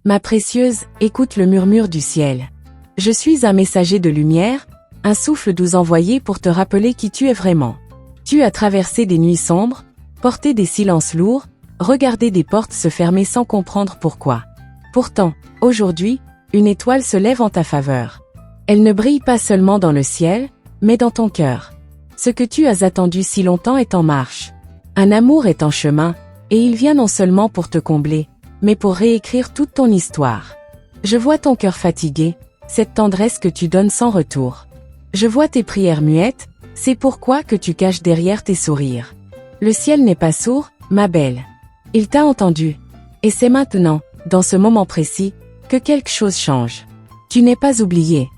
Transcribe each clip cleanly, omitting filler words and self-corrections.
Ma précieuse, écoute le murmure du ciel. Je suis un messager de lumière, un souffle doux envoyé pour te rappeler qui tu es vraiment. Tu as traversé des nuits sombres, porté des silences lourds, regardé des portes se fermer sans comprendre pourquoi. Pourtant, aujourd'hui, une étoile se lève en ta faveur. Elle ne brille pas seulement dans le ciel, mais dans ton cœur. Ce que tu as attendu si longtemps est en marche. Un amour est en chemin, et il vient non seulement pour te combler, mais pour réécrire toute ton histoire. Je vois ton cœur fatigué, cette tendresse que tu donnes sans retour. Je vois tes prières muettes, c'est pourquoi que tu caches derrière tes sourires. Le ciel n'est pas sourd, ma belle. Il t'a entendu. Et c'est maintenant, dans ce moment précis, que quelque chose change. Tu n'es pas oublié.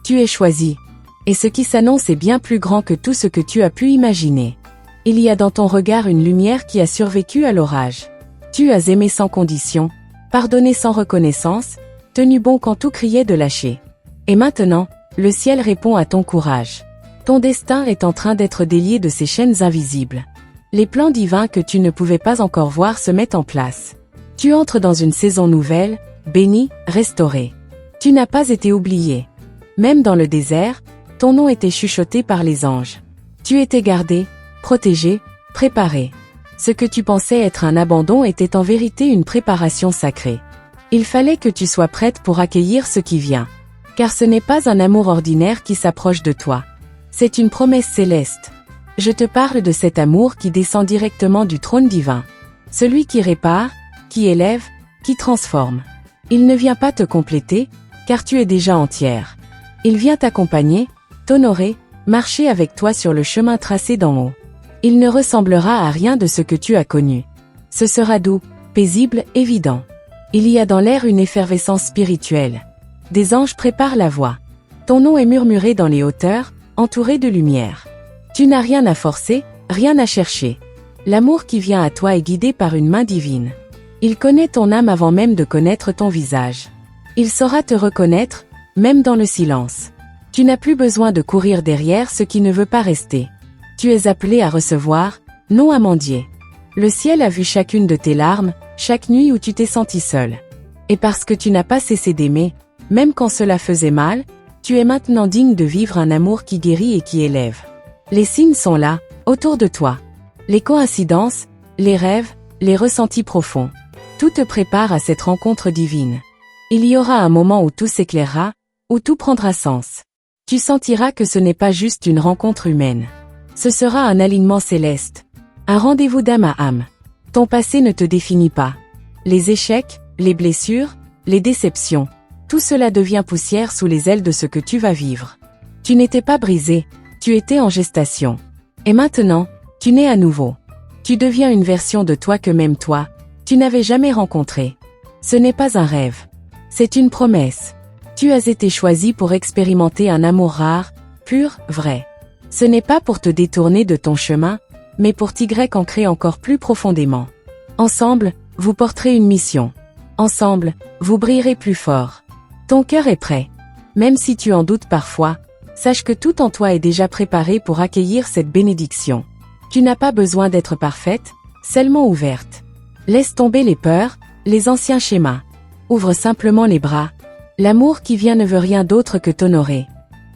Tu es choisi. Et ce qui s'annonce est bien plus grand que tout ce que tu as pu imaginer. Il y a dans ton regard une lumière qui a survécu à l'orage. Tu as aimé sans condition, pardonné sans reconnaissance, tenu bon quand tout criait de lâcher. Et maintenant, le ciel répond à ton courage. Ton destin est en train d'être délié de ces chaînes invisibles. Les plans divins que tu ne pouvais pas encore voir se mettent en place. Tu entres dans une saison nouvelle, bénie, restaurée. Tu n'as pas été oublié. Même dans le désert, ton nom était chuchoté par les anges. Tu étais gardé, protégé, préparé. Ce que tu pensais être un abandon était en vérité une préparation sacrée. Il fallait que tu sois prête pour accueillir ce qui vient. Car ce n'est pas un amour ordinaire qui s'approche de toi. C'est une promesse céleste. Je te parle de cet amour qui descend directement du trône divin. Celui qui répare, qui élève, qui transforme. Il ne vient pas te compléter, car tu es déjà entière. Il vient t'accompagner, t'honorer, marcher avec toi sur le chemin tracé d'en haut. Il ne ressemblera à rien de ce que tu as connu. Ce sera doux, paisible, évident. Il y a dans l'air une effervescence spirituelle. Des anges préparent la voie. Ton nom est murmuré dans les hauteurs, entouré de lumière. Tu n'as rien à forcer, rien à chercher. L'amour qui vient à toi est guidé par une main divine. Il connaît ton âme avant même de connaître ton visage. Il saura te reconnaître, même dans le silence. Tu n'as plus besoin de courir derrière ce qui ne veut pas rester. Tu es appelé à recevoir, non à mendier. Le ciel a vu chacune de tes larmes, chaque nuit où tu t'es senti seul. Et parce que tu n'as pas cessé d'aimer, même quand cela faisait mal, tu es maintenant digne de vivre un amour qui guérit et qui élève. Les signes sont là, autour de toi. Les coïncidences, les rêves, les ressentis profonds. Tout te prépare à cette rencontre divine. Il y aura un moment où tout s'éclairera, où tout prendra sens. Tu sentiras que ce n'est pas juste une rencontre humaine. Ce sera un alignement céleste. Un rendez-vous d'âme à âme. Ton passé ne te définit pas. Les échecs, les blessures, les déceptions, tout cela devient poussière sous les ailes de ce que tu vas vivre. Tu n'étais pas brisé, tu étais en gestation. Et maintenant, tu nais à nouveau. Tu deviens une version de toi que même toi, tu n'avais jamais rencontrée. Ce n'est pas un rêve. C'est une promesse. Tu as été choisi pour expérimenter un amour rare, pur, vrai. Ce n'est pas pour te détourner de ton chemin, mais pour t'y ancrer encore plus profondément. Ensemble, vous porterez une mission. Ensemble, vous brillerez plus fort. Ton cœur est prêt. Même si tu en doutes parfois, sache que tout en toi est déjà préparé pour accueillir cette bénédiction. Tu n'as pas besoin d'être parfaite, seulement ouverte. Laisse tomber les peurs, les anciens schémas. Ouvre simplement les bras. L'amour qui vient ne veut rien d'autre que t'honorer.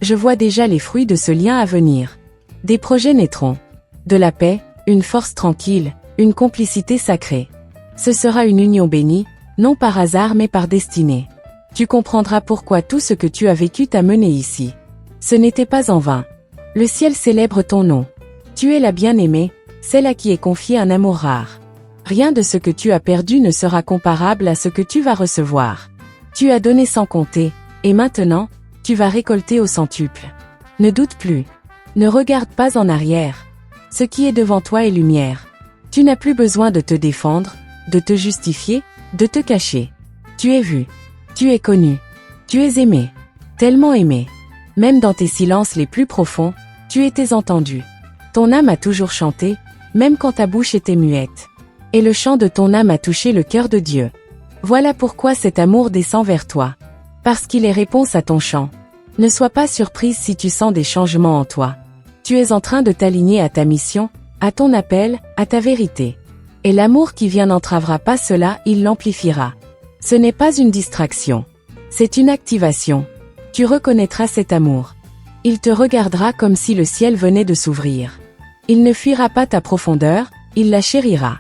Je vois déjà les fruits de ce lien à venir. Des projets naîtront. De la paix, une force tranquille, une complicité sacrée. Ce sera une union bénie, non par hasard mais par destinée. Tu comprendras pourquoi tout ce que tu as vécu t'a mené ici. Ce n'était pas en vain. Le ciel célèbre ton nom. Tu es la bien-aimée, celle à qui est confié un amour rare. Rien de ce que tu as perdu ne sera comparable à ce que tu vas recevoir. Tu as donné sans compter, et maintenant, tu vas récolter au centuple. Ne doute plus. Ne regarde pas en arrière. Ce qui est devant toi est lumière. Tu n'as plus besoin de te défendre, de te justifier, de te cacher. Tu es vu. Tu es connu. Tu es aimé. Tellement aimé. Même dans tes silences les plus profonds, tu étais entendu. Ton âme a toujours chanté, même quand ta bouche était muette. Et le chant de ton âme a touché le cœur de Dieu. Voilà pourquoi cet amour descend vers toi. Parce qu'il est réponse à ton chant. Ne sois pas surprise si tu sens des changements en toi. Tu es en train de t'aligner à ta mission, à ton appel, à ta vérité. Et l'amour qui vient n'entravera pas cela, il l'amplifiera. Ce n'est pas une distraction. C'est une activation. Tu reconnaîtras cet amour. Il te regardera comme si le ciel venait de s'ouvrir. Il ne fuira pas ta profondeur, il la chérira.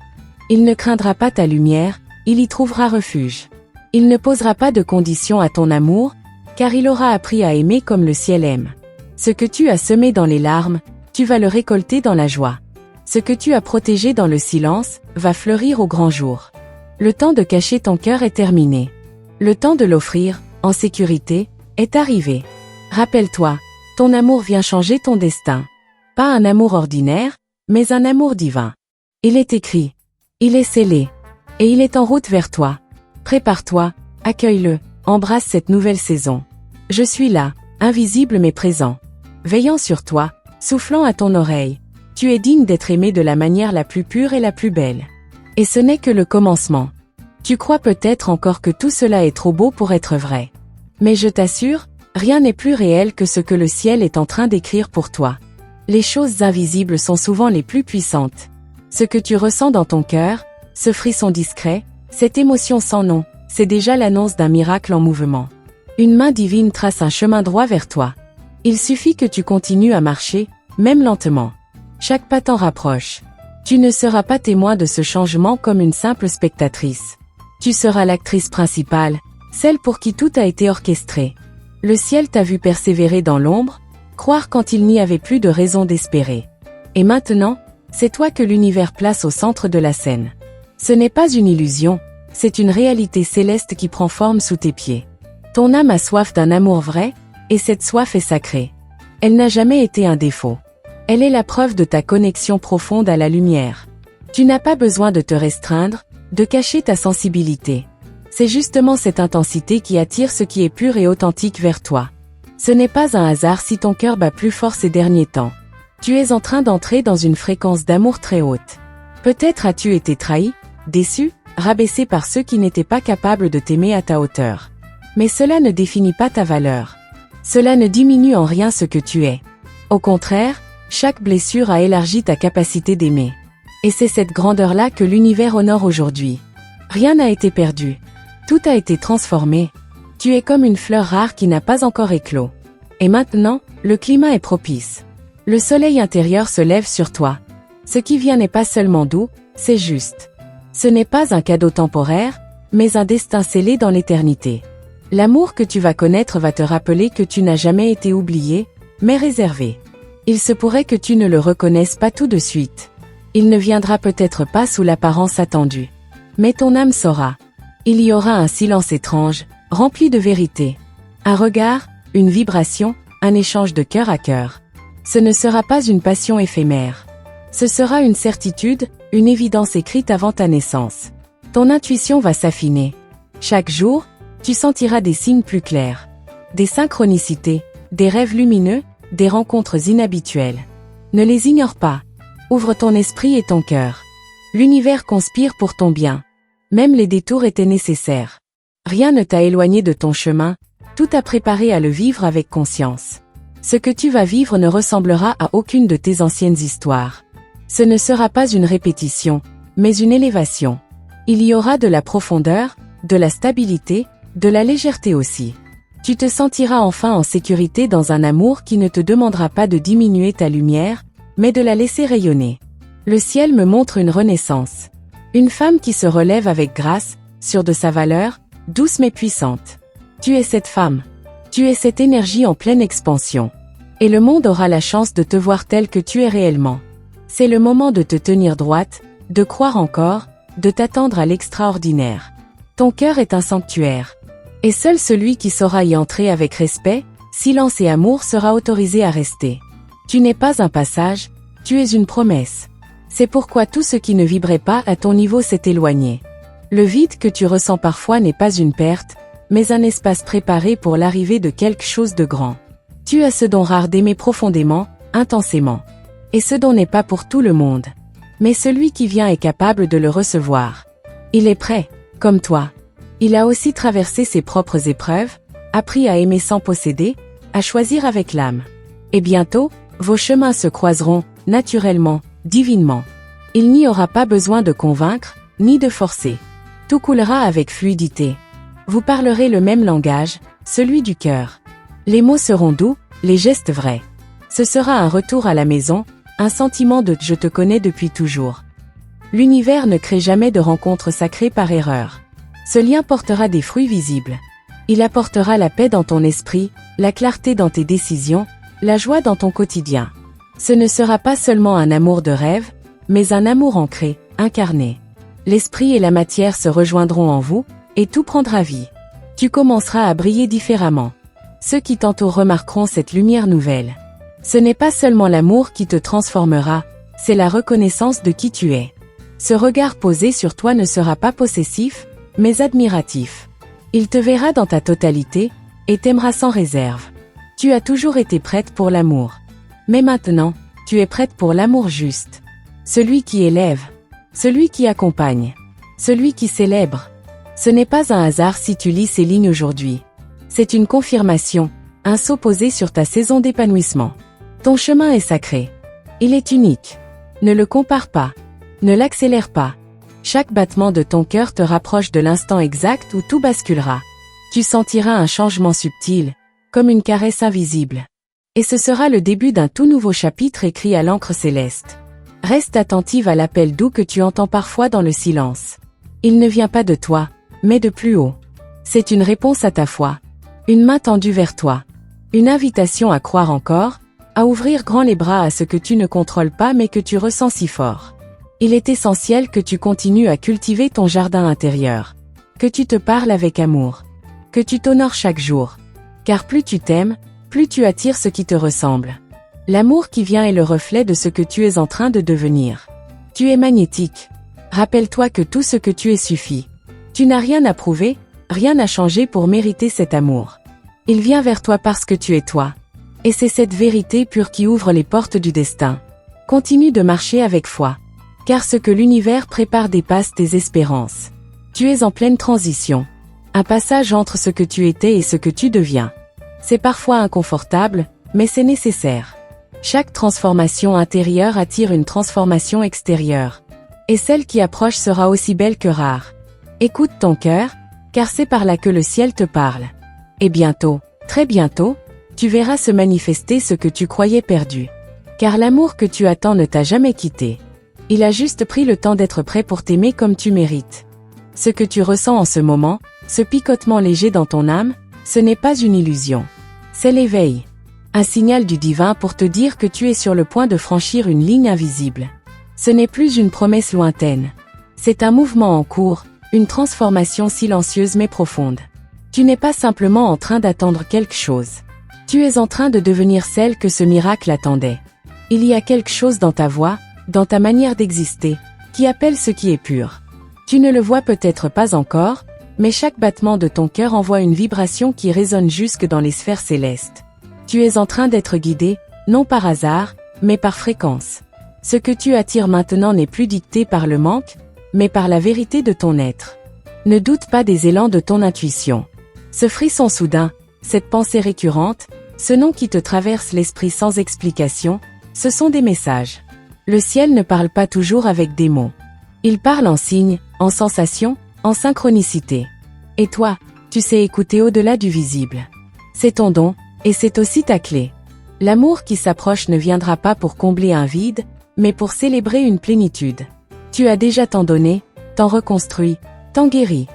Il ne craindra pas ta lumière, il y trouvera refuge. Il ne posera pas de conditions à ton amour, car il aura appris à aimer comme le ciel aime. Ce que tu as semé dans les larmes, tu vas le récolter dans la joie. Ce que tu as protégé dans le silence, va fleurir au grand jour. Le temps de cacher ton cœur est terminé. Le temps de l'offrir, en sécurité, est arrivé. Rappelle-toi, ton amour vient changer ton destin. Pas un amour ordinaire, mais un amour divin. Il est écrit. Il est scellé. Et il est en route vers toi. Prépare-toi, accueille-le, embrasse cette nouvelle saison. Je suis là, invisible mais présent. Veillant sur toi, soufflant à ton oreille. Tu es digne d'être aimé de la manière la plus pure et la plus belle. Et ce n'est que le commencement. Tu crois peut-être encore que tout cela est trop beau pour être vrai. Mais je t'assure, rien n'est plus réel que ce que le ciel est en train d'écrire pour toi. Les choses invisibles sont souvent les plus puissantes. Ce que tu ressens dans ton cœur, ce frisson discret, cette émotion sans nom, c'est déjà l'annonce d'un miracle en mouvement. Une main divine trace un chemin droit vers toi. Il suffit que tu continues à marcher, même lentement. Chaque pas t'en rapproche. Tu ne seras pas témoin de ce changement comme une simple spectatrice. Tu seras l'actrice principale, celle pour qui tout a été orchestré. Le ciel t'a vu persévérer dans l'ombre, croire quand il n'y avait plus de raison d'espérer. Et maintenant, c'est toi que l'univers place au centre de la scène. Ce n'est pas une illusion, c'est une réalité céleste qui prend forme sous tes pieds. Ton âme a soif d'un amour vrai, et cette soif est sacrée. Elle n'a jamais été un défaut. Elle est la preuve de ta connexion profonde à la lumière. Tu n'as pas besoin de te restreindre, de cacher ta sensibilité. C'est justement cette intensité qui attire ce qui est pur et authentique vers toi. Ce n'est pas un hasard si ton cœur bat plus fort ces derniers temps. Tu es en train d'entrer dans une fréquence d'amour très haute. Peut-être as-tu été trahi, déçu, rabaissé par ceux qui n'étaient pas capables de t'aimer à ta hauteur. Mais cela ne définit pas ta valeur. Cela ne diminue en rien ce que tu es. Au contraire, chaque blessure a élargi ta capacité d'aimer. Et c'est cette grandeur-là que l'univers honore aujourd'hui. Rien n'a été perdu. Tout a été transformé. Tu es comme une fleur rare qui n'a pas encore éclos. Et maintenant, le climat est propice. Le soleil intérieur se lève sur toi. Ce qui vient n'est pas seulement doux, c'est juste. Ce n'est pas un cadeau temporaire, mais un destin scellé dans l'éternité. L'amour que tu vas connaître va te rappeler que tu n'as jamais été oublié, mais réservé. Il se pourrait que tu ne le reconnaisses pas tout de suite. Il ne viendra peut-être pas sous l'apparence attendue. Mais ton âme saura. Il y aura un silence étrange, rempli de vérité. Un regard, une vibration, un échange de cœur à cœur. Ce ne sera pas une passion éphémère. Ce sera une certitude, une évidence écrite avant ta naissance. Ton intuition va s'affiner. Chaque jour, tu sentiras des signes plus clairs. Des synchronicités, des rêves lumineux, des rencontres inhabituelles. Ne les ignore pas. Ouvre ton esprit et ton cœur. L'univers conspire pour ton bien. Même les détours étaient nécessaires. Rien ne t'a éloigné de ton chemin, tout t'a préparé à le vivre avec conscience. Ce que tu vas vivre ne ressemblera à aucune de tes anciennes histoires. Ce ne sera pas une répétition, mais une élévation. Il y aura de la profondeur, de la stabilité, de la légèreté aussi. Tu te sentiras enfin en sécurité dans un amour qui ne te demandera pas de diminuer ta lumière, mais de la laisser rayonner. Le ciel me montre une renaissance. Une femme qui se relève avec grâce, sûre de sa valeur, douce mais puissante. Tu es cette femme. Tu es cette énergie en pleine expansion. Et le monde aura la chance de te voir telle que tu es réellement. C'est le moment de te tenir droite, de croire encore, de t'attendre à l'extraordinaire. Ton cœur est un sanctuaire. Et seul celui qui saura y entrer avec respect, silence et amour sera autorisé à rester. Tu n'es pas un passage, tu es une promesse. C'est pourquoi tout ce qui ne vibrait pas à ton niveau s'est éloigné. Le vide que tu ressens parfois n'est pas une perte, mais un espace préparé pour l'arrivée de quelque chose de grand. Tu as ce don rare d'aimer profondément, intensément. Et ce don n'est pas pour tout le monde. Mais celui qui vient est capable de le recevoir. Il est prêt, comme toi. Il a aussi traversé ses propres épreuves, appris à aimer sans posséder, à choisir avec l'âme. Et bientôt, vos chemins se croiseront, naturellement, divinement. Il n'y aura pas besoin de convaincre, ni de forcer. Tout coulera avec fluidité. Vous parlerez le même langage, celui du cœur. Les mots seront doux, les gestes vrais. Ce sera un retour à la maison, un sentiment de « je te connais depuis toujours ». L'univers ne crée jamais de rencontres sacrées par erreur. Ce lien portera des fruits visibles. Il apportera la paix dans ton esprit, la clarté dans tes décisions, la joie dans ton quotidien. Ce ne sera pas seulement un amour de rêve, mais un amour ancré, incarné. L'esprit et la matière se rejoindront en vous, et tout prendra vie. Tu commenceras à briller différemment. Ceux qui t'entourent remarqueront cette lumière nouvelle. Ce n'est pas seulement l'amour qui te transformera, c'est la reconnaissance de qui tu es. Ce regard posé sur toi ne sera pas possessif, mais admiratif. Il te verra dans ta totalité, et t'aimera sans réserve. Tu as toujours été prête pour l'amour. Mais maintenant, tu es prête pour l'amour juste. Celui qui élève. Celui qui accompagne. Celui qui célèbre. Ce n'est pas un hasard si tu lis ces lignes aujourd'hui. C'est une confirmation, un saut posé sur ta saison d'épanouissement. Ton chemin est sacré. Il est unique. Ne le compare pas. Ne l'accélère pas. Chaque battement de ton cœur te rapproche de l'instant exact où tout basculera. Tu sentiras un changement subtil, comme une caresse invisible. Et ce sera le début d'un tout nouveau chapitre écrit à l'encre céleste. Reste attentive à l'appel doux que tu entends parfois dans le silence. Il ne vient pas de toi, mais de plus haut. C'est une réponse à ta foi. Une main tendue vers toi. Une invitation à croire encore, à ouvrir grand les bras à ce que tu ne contrôles pas mais que tu ressens si fort. Il est essentiel que tu continues à cultiver ton jardin intérieur. Que tu te parles avec amour. Que tu t'honores chaque jour. Car plus tu t'aimes, plus tu attires ce qui te ressemble. L'amour qui vient est le reflet de ce que tu es en train de devenir. Tu es magnétique. Rappelle-toi que tout ce que tu es suffit. Tu n'as rien à prouver, rien à changer pour mériter cet amour. Il vient vers toi parce que tu es toi. Et c'est cette vérité pure qui ouvre les portes du destin. Continue de marcher avec foi. Car ce que l'univers prépare dépasse tes espérances. Tu es en pleine transition. Un passage entre ce que tu étais et ce que tu deviens. C'est parfois inconfortable, mais c'est nécessaire. Chaque transformation intérieure attire une transformation extérieure. Et celle qui approche sera aussi belle que rare. Écoute ton cœur, car c'est par là que le ciel te parle. Et bientôt, très bientôt, tu verras se manifester ce que tu croyais perdu. Car l'amour que tu attends ne t'a jamais quitté. Il a juste pris le temps d'être prêt pour t'aimer comme tu mérites. Ce que tu ressens en ce moment, ce picotement léger dans ton âme, ce n'est pas une illusion. C'est l'éveil. Un signal du divin pour te dire que tu es sur le point de franchir une ligne invisible. Ce n'est plus une promesse lointaine. C'est un mouvement en cours, une transformation silencieuse mais profonde. Tu n'es pas simplement en train d'attendre quelque chose. Tu es en train de devenir celle que ce miracle attendait. Il y a quelque chose dans ta voix, dans ta manière d'exister, qui appelle ce qui est pur. Tu ne le vois peut-être pas encore, mais chaque battement de ton cœur envoie une vibration qui résonne jusque dans les sphères célestes. Tu es en train d'être guidé, non par hasard, mais par fréquence. Ce que tu attires maintenant n'est plus dicté par le manque, mais par la vérité de ton être. Ne doute pas des élans de ton intuition. Ce frisson soudain, cette pensée récurrente, ce nom qui te traverse l'esprit sans explication, ce sont des messages. Le ciel ne parle pas toujours avec des mots. Il parle en signes, en sensations, en synchronicité. Et toi, tu sais écouter au-delà du visible. C'est ton don, et c'est aussi ta clé. L'amour qui s'approche ne viendra pas pour combler un vide, mais pour célébrer une plénitude. Tu as déjà tant donné, tant reconstruit, tant guéri.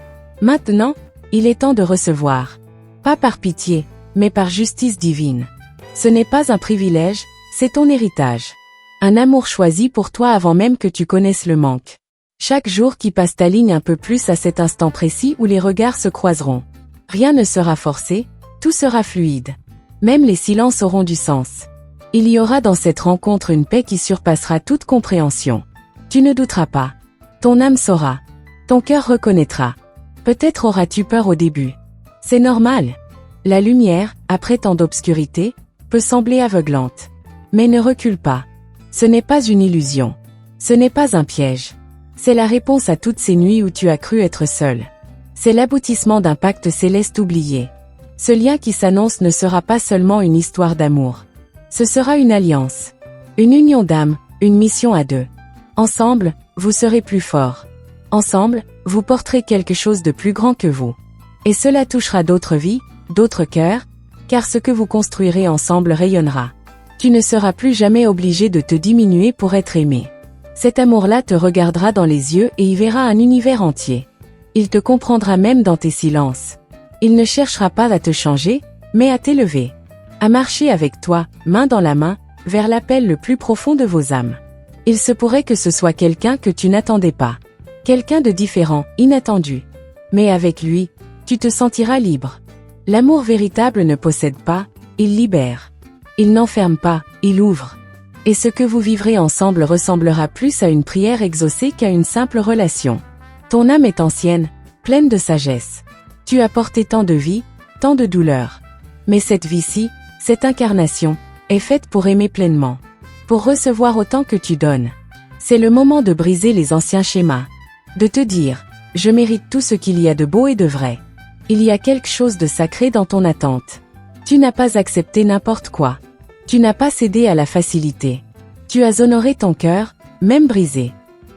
Maintenant, il est temps de recevoir. Pas par pitié, mais par justice divine. Ce n'est pas un privilège, c'est ton héritage. Un amour choisi pour toi avant même que tu connaisses le manque. Chaque jour qui passe t'aligne un peu plus à cet instant précis où les regards se croiseront. Rien ne sera forcé, tout sera fluide. Même les silences auront du sens. Il y aura dans cette rencontre une paix qui surpassera toute compréhension. Tu ne douteras pas. Ton âme saura. Ton cœur reconnaîtra. Peut-être auras-tu peur au début. C'est normal. La lumière, après tant d'obscurité, peut sembler aveuglante. Mais ne recule pas. Ce n'est pas une illusion. Ce n'est pas un piège. C'est la réponse à toutes ces nuits où tu as cru être seul. C'est l'aboutissement d'un pacte céleste oublié. Ce lien qui s'annonce ne sera pas seulement une histoire d'amour. Ce sera une alliance. Une union d'âme, une mission à deux. Ensemble, vous serez plus forts. Ensemble, vous porterez quelque chose de plus grand que vous. Et cela touchera d'autres vies, d'autres cœurs, car ce que vous construirez ensemble rayonnera. Tu ne seras plus jamais obligé de te diminuer pour être aimé. Cet amour-là te regardera dans les yeux et y verra un univers entier. Il te comprendra même dans tes silences. Il ne cherchera pas à te changer, mais à t'élever. À marcher avec toi, main dans la main, vers l'appel le plus profond de vos âmes. Il se pourrait que ce soit quelqu'un que tu n'attendais pas. Quelqu'un de différent, inattendu. Mais avec lui, tu te sentiras libre. L'amour véritable ne possède pas, il libère. Il n'enferme pas, il ouvre. Et ce que vous vivrez ensemble ressemblera plus à une prière exaucée qu'à une simple relation. Ton âme est ancienne, pleine de sagesse. Tu as porté tant de vie, tant de douleur. Mais cette vie-ci, cette incarnation, est faite pour aimer pleinement. Pour recevoir autant que tu donnes. C'est le moment de briser les anciens schémas. De te dire, je mérite tout ce qu'il y a de beau et de vrai. Il y a quelque chose de sacré dans ton attente. Tu n'as pas accepté n'importe quoi. Tu n'as pas cédé à la facilité. Tu as honoré ton cœur, même brisé.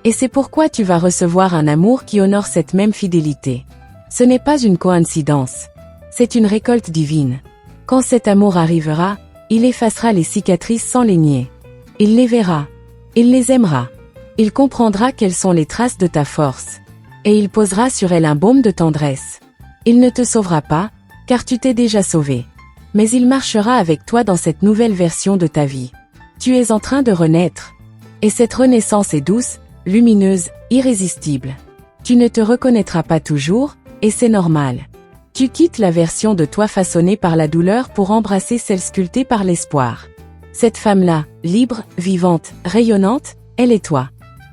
Et c'est pourquoi tu vas recevoir un amour qui honore cette même fidélité. Ce n'est pas une coïncidence. C'est une récolte divine. Quand cet amour arrivera, il effacera les cicatrices sans les nier. Il les verra. Il les aimera. Il comprendra quelles sont les traces de ta force. Et il posera sur elle un baume de tendresse. Il ne te sauvera pas, car tu t'es déjà sauvé. Mais il marchera avec toi dans cette nouvelle version de ta vie. Tu es en train de renaître. Et cette renaissance est douce, lumineuse, irrésistible. Tu ne te reconnaîtras pas toujours, et c'est normal. Tu quittes la version de toi façonnée par la douleur pour embrasser celle sculptée par l'espoir. Cette femme-là, libre, vivante, rayonnante, elle est toi.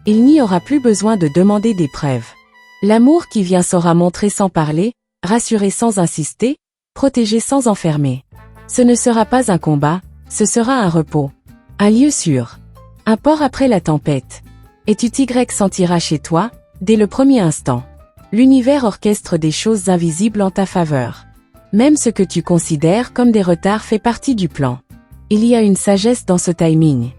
Il n'y aura plus besoin de demander des preuves. L'amour qui vient saura montrer sans parler, rassurer sans insister, protéger sans enfermer. Ce ne sera pas un combat, ce sera un repos. Un lieu sûr. Un port après la tempête. Et tu t'y sentiras chez toi, dès le premier instant. L'univers orchestre des choses invisibles en ta faveur. Même ce que tu considères comme des retards fait partie du plan. Il y a une sagesse dans ce timing.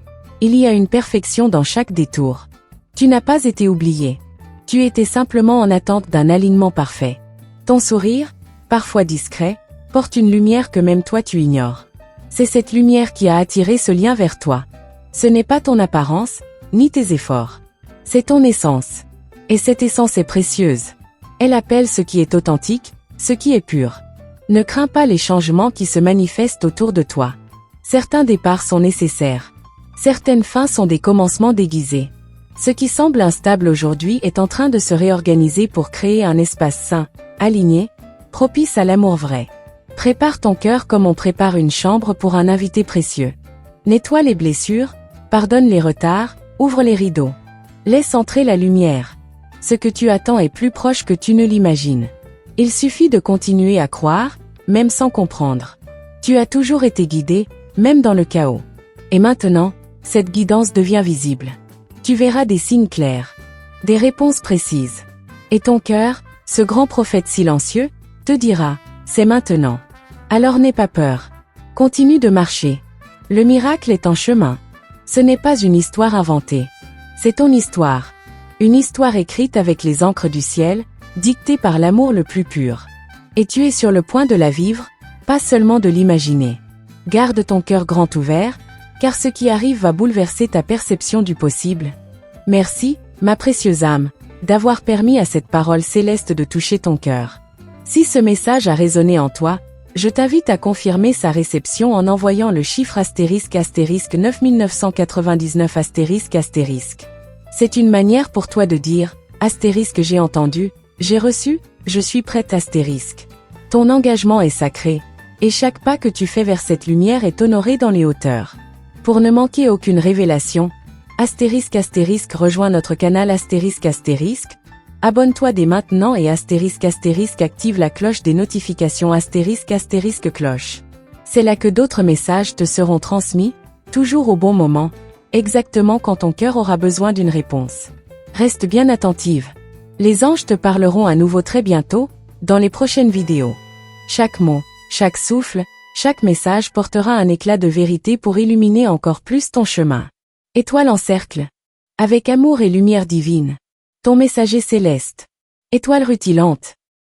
Il y a une perfection dans chaque détour. Tu n'as pas été oublié. Tu étais simplement en attente d'un alignement parfait. Ton sourire, parfois discret, porte une lumière que même toi tu ignores. C'est cette lumière qui a attiré ce lien vers toi. Ce n'est pas ton apparence, ni tes efforts. C'est ton essence. Et cette essence est précieuse. Elle appelle ce qui est authentique, ce qui est pur. Ne crains pas les changements qui se manifestent autour de toi. Certains départs sont nécessaires. Certaines fins sont des commencements déguisés. Ce qui semble instable aujourd'hui est en train de se réorganiser pour créer un espace sain, aligné, propice à l'amour vrai. Prépare ton cœur comme on prépare une chambre pour un invité précieux. Nettoie les blessures, pardonne les retards, ouvre les rideaux. Laisse entrer la lumière. Ce que tu attends est plus proche que tu ne l'imagines. Il suffit de continuer à croire, même sans comprendre. Tu as toujours été guidé, même dans le chaos. Et maintenant, cette guidance devient visible. Tu verras des signes clairs, des réponses précises. Et ton cœur, ce grand prophète silencieux, te dira, c'est maintenant. Alors n'aie pas peur. Continue de marcher. Le miracle est en chemin. Ce n'est pas une histoire inventée. C'est ton histoire. Une histoire écrite avec les encres du ciel, dictée par l'amour le plus pur. Et tu es sur le point de la vivre, pas seulement de l'imaginer. Garde ton cœur grand ouvert, car ce qui arrive va bouleverser ta perception du possible. Merci, ma précieuse âme, d'avoir permis à cette parole céleste de toucher ton cœur. Si ce message a résonné en toi, je t'invite à confirmer sa réception en envoyant le chiffre astérisque 9999 astérisque. C'est une manière pour toi de dire, astérisque j'ai entendu, j'ai reçu, je suis prête astérisque. Ton engagement est sacré, et chaque pas que tu fais vers cette lumière est honoré dans les hauteurs. Pour ne manquer aucune révélation, astérisque rejoins notre canal astérisque. Abonne-toi dès maintenant et astérisque active la cloche des notifications astérisque cloche. C'est là que d'autres messages te seront transmis, toujours au bon moment, exactement quand ton cœur aura besoin d'une réponse. Reste bien attentive. Les anges te parleront à nouveau très bientôt, dans les prochaines vidéos. Chaque mot, chaque souffle, chaque message portera un éclat de vérité pour illuminer encore plus ton chemin. Étoile en cercle. Avec amour et lumière divine. Ton messager céleste. Étoile rutilante.